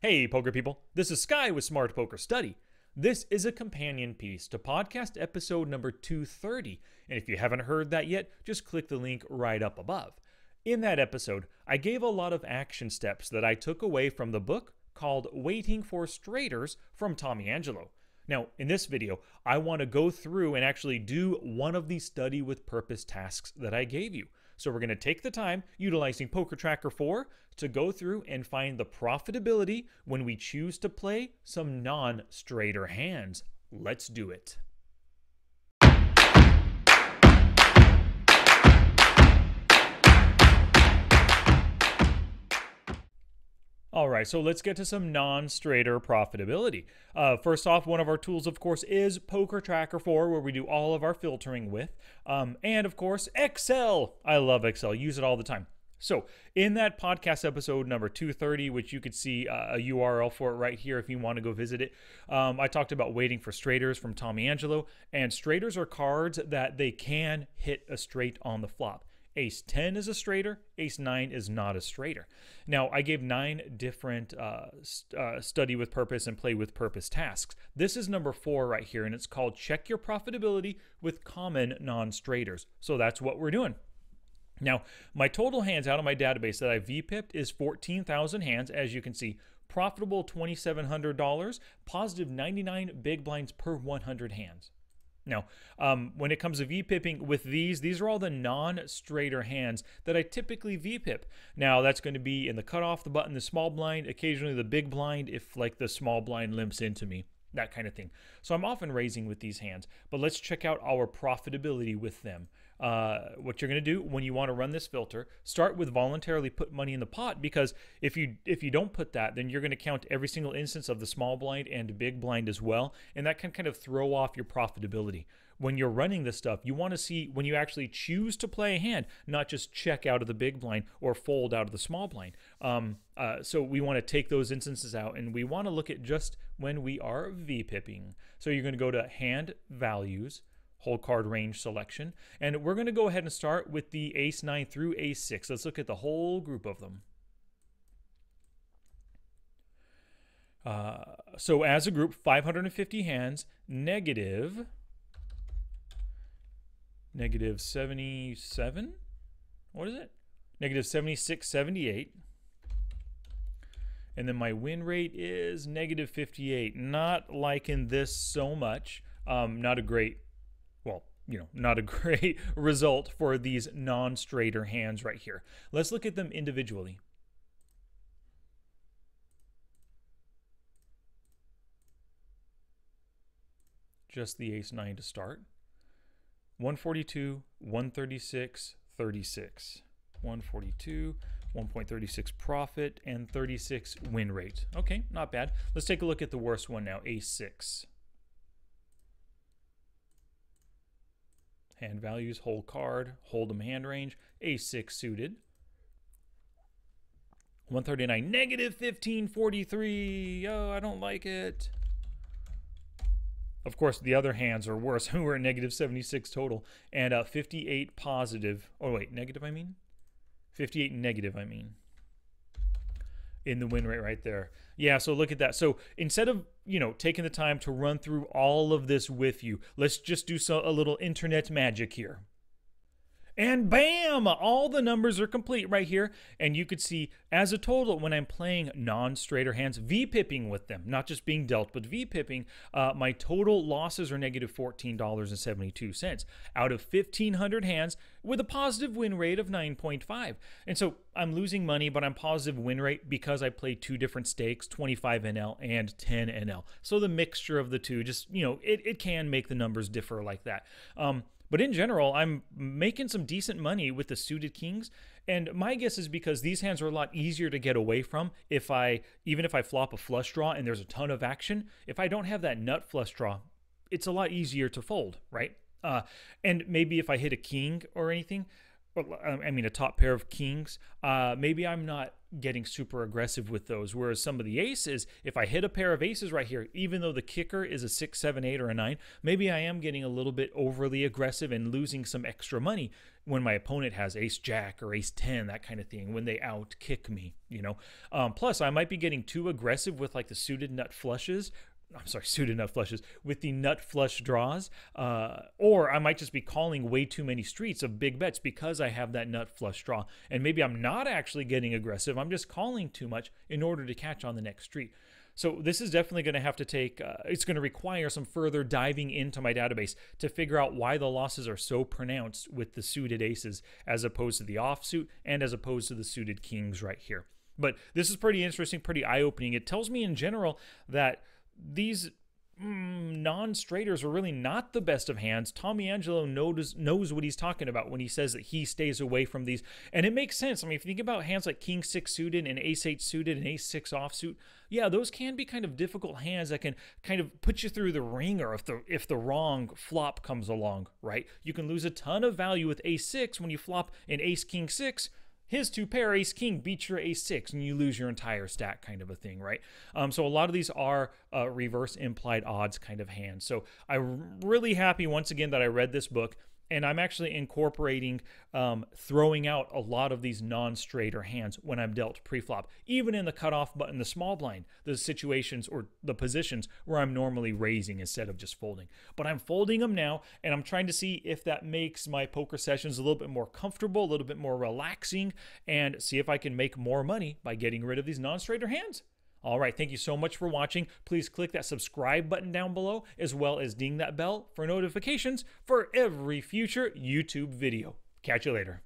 Hey, poker people. This is Sky with Smart Poker Study. This is a companion piece to podcast episode number 230. And if you haven't heard that yet, just click the link right up above. In that episode, I gave a lot of action steps that I took away from the book called Waiting for Straighters from Tommy Angelo. Now, in this video, I want to go through and actually do one of these study with purpose tasks that I gave you. So we're going to take the time utilizing Poker Tracker 4 to go through and find the profitability when we choose to play some non-straighter hands. Let's do it. All right, so let's get to some non-straighter profitability. First off, one of our tools, of course, is Poker Tracker 4, where we do all of our filtering with. And, of course, Excel. I love Excel. Use it all the time. So in that podcast episode number 230, which you could see a URL for it right here if you want to go visit it, I talked about Waiting for Straighters from Tommy Angelo. And straighters are cards that they can hit a straight on the flop. Ace 10 is a straighter, Ace 9 is not a straighter. Now, I gave 9 different study with purpose and play with purpose tasks. This is number 4 right here, and it's called Check Your Profitability with Common Non-Straighters. So that's what we're doing. Now, my total hands out of my database that I VPIP'ed is 14,000 hands, as you can see. Profitable $2,700, positive 99 big blinds per 100 hands. Now, when it comes to VPIPing with these are all the non-straighter hands that I typically VPIP. Now, that's going to be in the cutoff, the button, the small blind, occasionally the big blind if like the small blind limps into me, that kind of thing. So I'm often raising with these hands, but let's check out our profitability with them. What you're going to do when you want to run this filter, start with voluntarily put money in the pot, because if you don't put that, then you're going to count every single instance of the small blind and big blind as well, and that can kind of throw off your profitability. When you're running this stuff, you want to see when you actually choose to play a hand, not just check out of the big blind or fold out of the small blind. So we want to take those instances out, and we want to look at just when we are VPIPing. So you're going to go to Hand Values, Whole Card Range Selection, and we're going to go ahead and start with the Ace 9 through Ace 6. Let's look at the whole group of them. So as a group, 550 hands, negative 77, what is it? Negative 76, 78. And then my win rate is negative 58. Not liking this so much. Not a great, well, not a great result for these non-straighter hands right here. Let's look at them individually. Just the Ace 9 to start. 142, 136, 36. 142, 1.36 profit, and 36 win rate. Okay, not bad. Let's take a look at the worst one now, Ace 6. Hand values, whole card, hold'em hand range, Ace 6 suited. 139, negative 1543. Oh, I don't like it. Of course, the other hands are worse. We're at negative 76 total. And 58 positive. Oh, wait, negative, I mean? 58 negative, I mean. In the win rate right there. Yeah, so look at that. So instead of, taking the time to run through all of this with you, let's just do a little internet magic here. And bam! All the numbers are complete right here. And you could see as a total when I'm playing non-straighter hands, VPIPing with them, not just being dealt, but VPIPing, my total losses are negative $14.72 out of 1,500 hands with a positive win rate of 9.5. And so I'm losing money, but I'm positive win rate because I played 2 different stakes, 25 NL and 10 NL. So the mixture of the two, just, it can make the numbers differ like that. But in general, I'm making some decent money with the suited kings. And my guess is because these hands are a lot easier to get away from even if I flop a flush draw and there's a ton of action. If I don't have that nut flush draw, it's a lot easier to fold, right? And maybe if I hit a king or anything, I mean a top pair of kings, maybe I'm not, getting super aggressive with those. Whereas some of the aces, if I hit a pair of aces right here, even though the kicker is a 6, 7, 8, or a 9, maybe I am getting a little bit overly aggressive and losing some extra money when my opponent has ace jack or ace 10, that kind of thing, when they out kick me, you know. Plus, I might be getting too aggressive with like the suited nut flushes. I'm sorry, suited nut flushes with the nut flush draws, or I might just be calling way too many streets of big bets because I have that nut flush draw, and maybe I'm not actually getting aggressive. I'm just calling too much in order to catch on the next street. So this is definitely going to have to take, it's going to require some further diving into my database to figure out why the losses are so pronounced with the suited aces as opposed to the offsuit and as opposed to the suited kings right here. But this is pretty interesting, pretty eye-opening. It tells me in general that these non-straighters are really not the best of hands. Tommy Angelo knows what he's talking about when he says that he stays away from these. And it makes sense. I mean, if you think about hands like king 6 suited and ace 8 suited and ace 6 offsuit, yeah, those can be kind of difficult hands that can kind of put you through the ringer if the wrong flop comes along, right? You can lose a ton of value with ace 6 when you flop an ace king 6. His 2 pair, ace king, beats your ace 6, and you lose your entire stack, kind of a thing, right? So a lot of these are reverse implied odds kind of hands. So I'm really happy once again that I read this book, and I'm actually incorporating throwing out a lot of these non-straighter hands when I'm dealt pre-flop, even in the cutoff button, the small blind, the situations or the positions where I'm normally raising instead of just folding. But I'm folding them now, and I'm trying to see if that makes my poker sessions a little bit more comfortable, a little bit more relaxing, and see if I can make more money by getting rid of these non-straighter hands. All right, thank you so much for watching. Please click that subscribe button down below, as well as ding that bell for notifications for every future YouTube video. Catch you later.